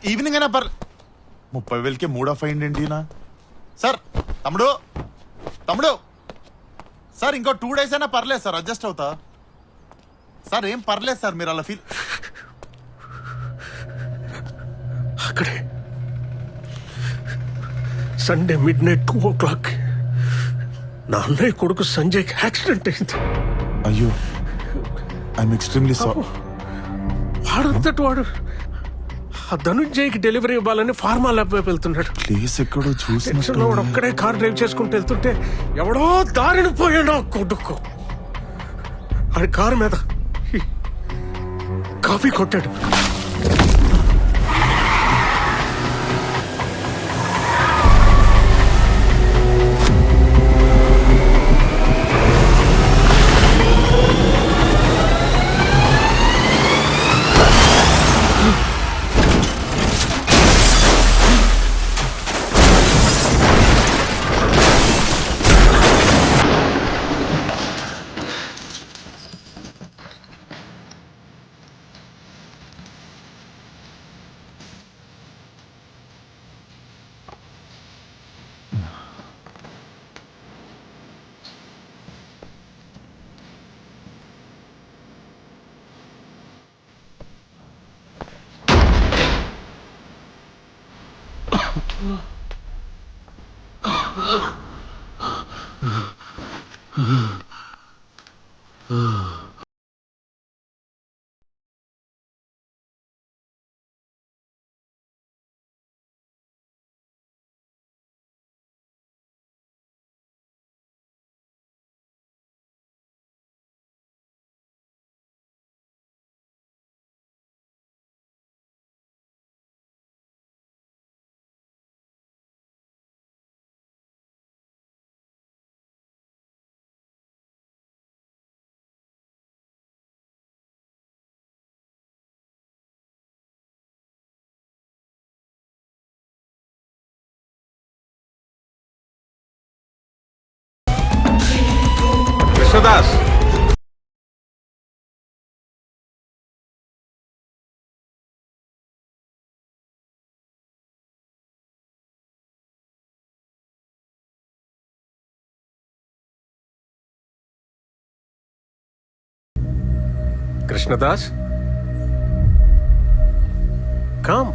Evening అయినా 30,000కి mood of అయ్యింది నా సార్. తమ్ముడు తమ్ముడు సార్, ఇంకో 2 days అయినా పర్లేదు సార్, అడ్జస్ట్ అవుతా సార్. ఏం పర్లేదు సార్, మీరు అలా ఫీల్. అక్కడే సండే midnight 2 o'clock నా అన్నయ్య కొడుకు సంజయ్కి యాక్సిడెంట్ అయింది. అయ్యో, ఐఎమ్ ఎక్స్ట్రీమ్లీ సారీ. వాడంతటి వాడు ఆ ధనుంజయ్కి డెలివరీ ఇవ్వాలని ఫార్మా ల్యాబ్ వైపు వెళ్తున్నాడు. ప్లేస్ ఎక్కడో టెన్షన్లో వాడు ఒక్కడే కార్ డ్రైవ్ చేసుకుంటూ వెళ్తుంటే ఎవడో దారిని పోయాడు ఆ కొడుకు. అది కారు మీద కాఫీ కొట్టాడు. కృష్ణదాస్, కృష్ణదాస్ కమ్.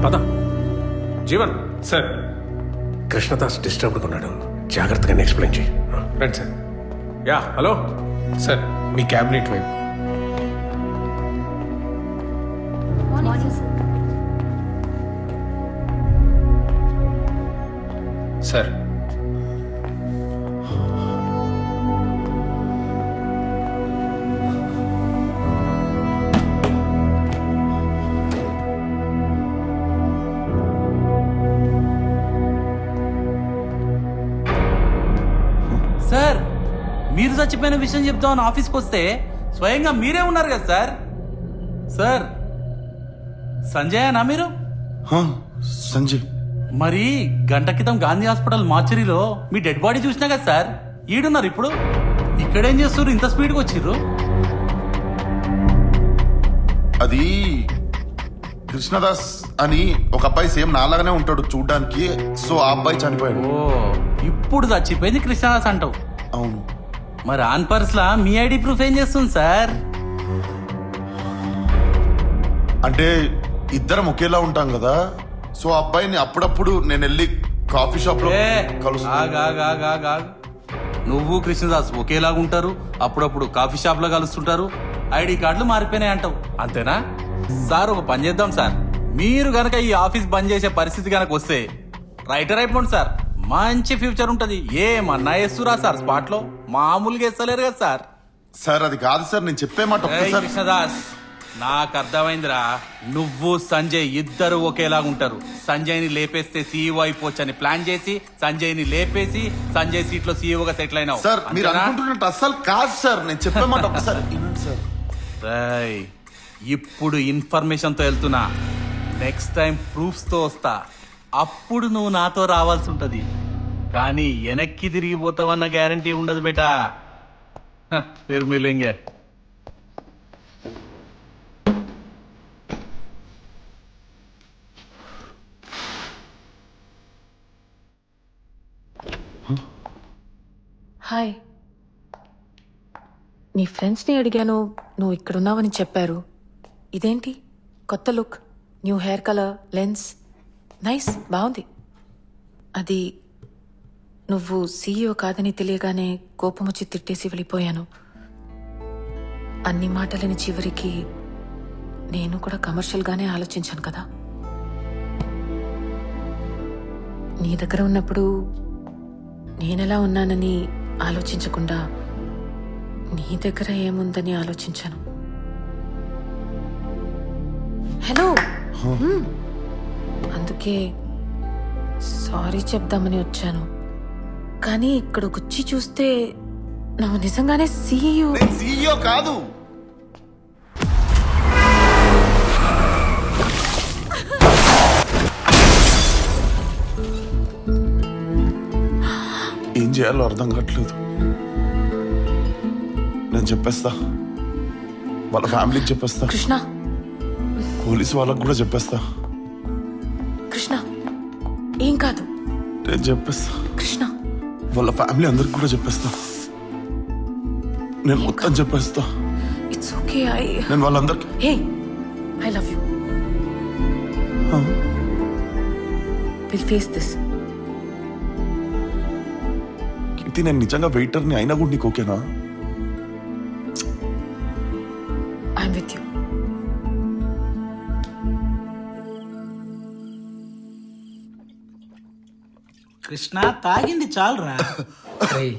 పద. జీవన్ సార్. కృష్ణదాస్ డిస్టర్బ్డ్గా ఉన్నాడు, జాగ్రత్తగా ఎక్స్ప్లెయిన్ చేయి. రండి సార్. యా హలో సార్, మీ క్యాబినెట్ వైపు. సార్, సార్, మీరు చచ్చిపోయిన విషయం చెప్తామని ఆఫీస్కి వస్తే స్వయంగా మీరే ఉన్నారు కదా సార్. సార్, సంజయనా మీరు? సంజయ్. మరి గంట క్రితం గాంధీ హాస్పిటల్ మార్చరీలో మీ డెడ్ బాడీ చూసినా కదా సార్. ఈడున్నారు ఇప్పుడు. ఇక్కడేం చేస్తారు, ఇంత స్పీడ్గా వచ్చిర్రు? అది కృష్ణదాస్ అని ఒక అబ్బాయి సేమ్ నాలాగానే ఉంటాడు చూడ్డానికి. సో ఆ అబ్బాయి చనిపోయాడు. ఓ, ఇప్పుడు చచ్చిపోయింది కృష్ణదాస్ అంటావు. అవును. మరి ఆన్ పర్స్లా మీ ఐడి ప్రూఫ్ ఏం చేస్తుంది సార్? అంటే ఇద్దరం ఒకేలా ఉంటాం కదా. సో ఆ అబ్బాయిని అప్పుడప్పుడు నేను వెళ్ళి కాఫీ షాప్ లో కలుస్తాను. నువ్వు కృష్ణదాస్ ఒకేలాగా ఉంటారు, అప్పుడప్పుడు కాఫీ షాప్ లో కలుస్తుంటారు, ఐడి కార్డులు మారిపోయినాయి అంటావు, అంతేనా సార్? ఒక పని చేద్దాం సార్, మీరు గనక ఈ ఆఫీస్ బంద్ చేసే పరిస్థితి గనక వస్తే రైటర్ అయిపోండి సార్. మంచి ఫ్యూచర్ ఉంటది. ఏమన్నా వేస్తురా సార్ స్పాట్ లో? మామూలుగా వేస్తలేరు కదా సార్. సార్ అది కాదు సార్, నేను చెప్పే మాట ఒక్కసారి. కృష్ణదాస్, నాకు అర్థమైందిరా. నువ్వు సంజయ్ ఇద్దరు ఒకేలాగా ఉంటారు. సంజయ్ ని లేపేస్తే సీఈఓ అయిపోవచ్చని ప్లాన్ చేసి సంజయ్ ని లేపేసి సంజయ్ సీట్ లో సీఈఓగా సెటిల్ అయినావు. సార్ మీరు అనుకుంటున్నట్టు అస్సలు కాదు సార్, నేను చెప్పే మాట ఒక్కసారి వినండి సార్. ఇప్పుడు ఇన్ఫర్మేషన్ తో వెళ్తున్నా, నెక్స్ట్ టైం ప్రూఫ్స్ తో వస్తా. అప్పుడు నువ్వు నాతో రావాల్సి ఉంటది, కానీ వెనక్కి తిరిగిపోతావన్న గ్యారంటీ ఉండదు బేటా. फिर मिलेंगे. హాయ్. నీ ఫ్రెండ్స్ని అడిగాను, నువ్వు ఇక్కడున్నావని చెప్పారు. ఇదేంటి కొత్త look, new hair colour, lens, nice, బాగుంది. అది నువ్వు సీఈఓ కాదని తెలియగానే కోపం వచ్చి తిట్టేసి వెళ్ళిపోయాను. అన్ని మాటలని చివరికి నేను కూడా కమర్షియల్గానే ఆలోచించాను కదా. నీ దగ్గర ఉన్నప్పుడు నేనెలా ఉన్నానని ఆలోచించకుండా నీ దగ్గర ఏముందని ఆలోచించాను. హలో. అందుకే సారీ చెప్దామని వచ్చాను. కానీ ఇక్కడికి వచ్చి చూస్తే నువ్వు నిజంగానే సీఈఓ. నేను సీఈఓ కాదు. ఏం చేయాలో అర్థం కావట్లేదు. నేను చెప్పేస్తా, వాళ్ళ ఫ్యామిలీకి చెప్పేస్తా, కృష్ణ, పోలీసు వాళ్ళకు కూడా చెప్పేస్తా. కృష్ణ, ఏం కాదు. నేను చెప్పేస్తా, కృష్ణ, వాళ్ళ ఫ్యామిలీ అందరికి కూడా చెప్పేస్తా. నేను మొత్తం చెప్పేస్తా. It's okay. నేను వాళ్ళందరికి hey, I love you. Will face this. Keerthi, నేను నిజంగా వెయిటర్ని అయినా కూడా నీకు ఓకేనా? I'm with you. కృష్ణ తాగింది చాలురా. రేయ్,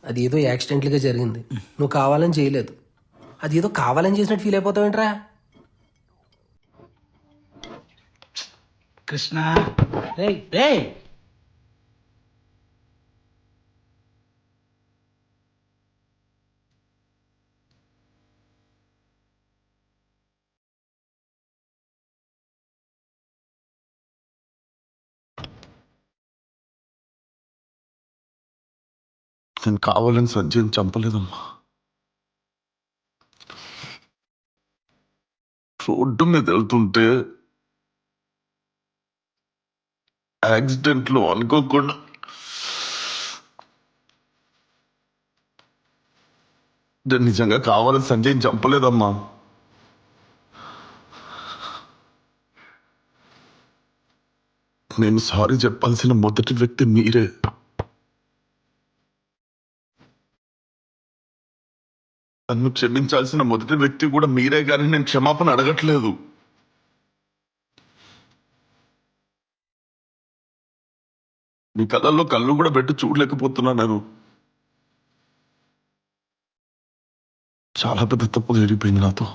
అది ఏదో యాక్సిడెంట్లీగా జరిగింది, నువ్వు కావాలని చేయలేదు. అది ఏదో కావాలని చేసినట్టు ఫీల్ అయిపోతావేంట్రా? కృష్ణ రే రే నేను కావాలని సంజయ్ని చంపలేదమ్మా. రోడ్డు మీద వెళ్తుంటే యాక్సిడెంట్ లో అనుకోకుండా నేను నిజంగా కావాలని సంజయ్ని చంపలేదమ్మా. నేను సారీ చెప్పాల్సిన మొదటి వ్యక్తి మీరే. నన్ను క్షమించాల్సిన మొదటి వ్యక్తి కూడా మీరే, కానీ నేను క్షమాపణ అడగట్లేదు. మీ కళ్ళల్లో కళ్ళు కూడా పెట్టి చూడలేకపోతున్నా. నేను చాలా పెద్ద తప్పు జరిగిపోయింది నాతో.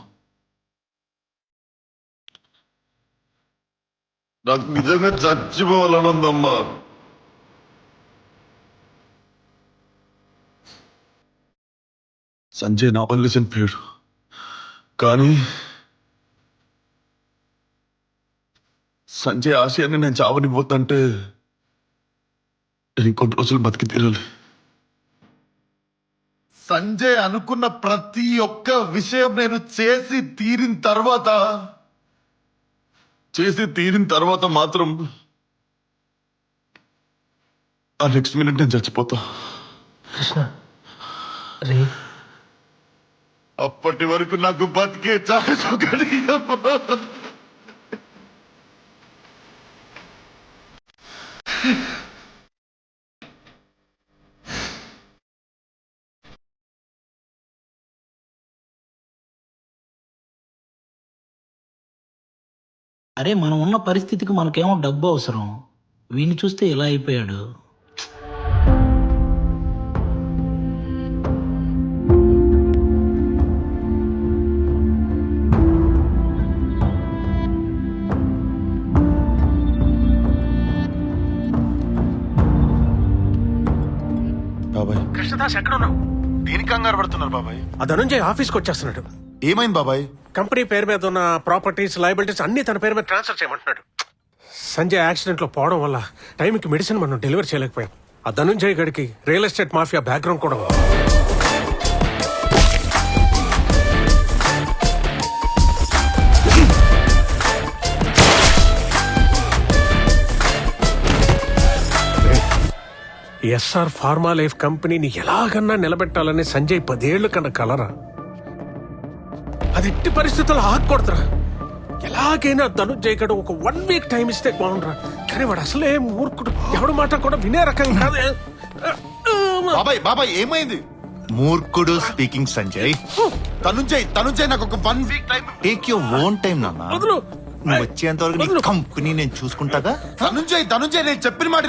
నాకు నిజంగా చచ్చిపోవాలనుందమ్మా. సంజయ్ నా వల్ల చనిపోయాడు, కానీ సంజయ్ ఆశయాన్ని నేను చావనిపోతుంటే నేను ఇంకొన్ని రోజులు బతికి తీరాలి. సంజయ్ అనుకున్న ప్రతి ఒక్క విషయం నేను చేసి తీరిన తర్వాత మాత్రం ఆ నెక్స్ట్ మినిట్ నేను చచ్చిపోతా. కృష్ణ రే, అప్పటి వరకు నాకు బతికే ఛాన్స్ ఒకటి ఇవ్వమ్మా. అరే, మనం ఉన్న పరిస్థితికి మనకేమో డబ్బు అవసరం. వీని చూస్తే ఇలా అయిపోయాడు. బాబాయ్, కృష్ణదాస్ ఎక్కడున్నావు? దేనికి కంగారు పడుతున్నారు బాబాయ్? ఆ ధనుంజయ్ ఆఫీస్కి వచ్చేస్తున్నాడు. ఏమైంది బాబాయ్? కంపెనీ పేరు మీద ఉన్న ప్రాపర్టీస్, లయబిలిటీస్ అన్ని తన పేరు మీద ట్రాన్స్ఫర్ చేయమంటున్నాడు. సంజయ్ యాక్సిడెంట్ లో పోవడం వల్ల టైంకి మెడిసిన్ మనం డెలివరీ చేయలేకపోయాం. ఆ ధనుంజయ్ గడికి రియల్ ఎస్టేట్ మాఫియా బ్యాక్గ్రౌండ్ కూడా ఉంది. ఎస్ఆర్ ఫార్మా లైఫ్ కంపెనీని ఎలాగన్నా నిలబెట్టాలని సంజయ్ 10 ఏళ్ల కన్నా కలరా. అది ఎట్టి పరిస్థితుల్లో ఆగకూడదురా. ఎలాగైనా ధనుంజయ్ గడు ఒక 1 వీక్ టైం ఇస్తే బాగుండ్రా. కానీ వాడు అసలే మూర్ఖుడు, ఎవడు మాట కూడా వినే రకం కాదు. బాబాయ్ బాబాయ్ ఏమైంది? మూర్ఖుడు స్పీకింగ్ సంజయ్. తనుంజయ్ నాకు ఒక 1 week time. Take your own time నాన్న. వదులు. నువ్వు వచ్చేంత వరకు నీ కంపెనీ నేను చూసుకుంటాగా. ధనుంజయ్ నేను చెప్పిన మాట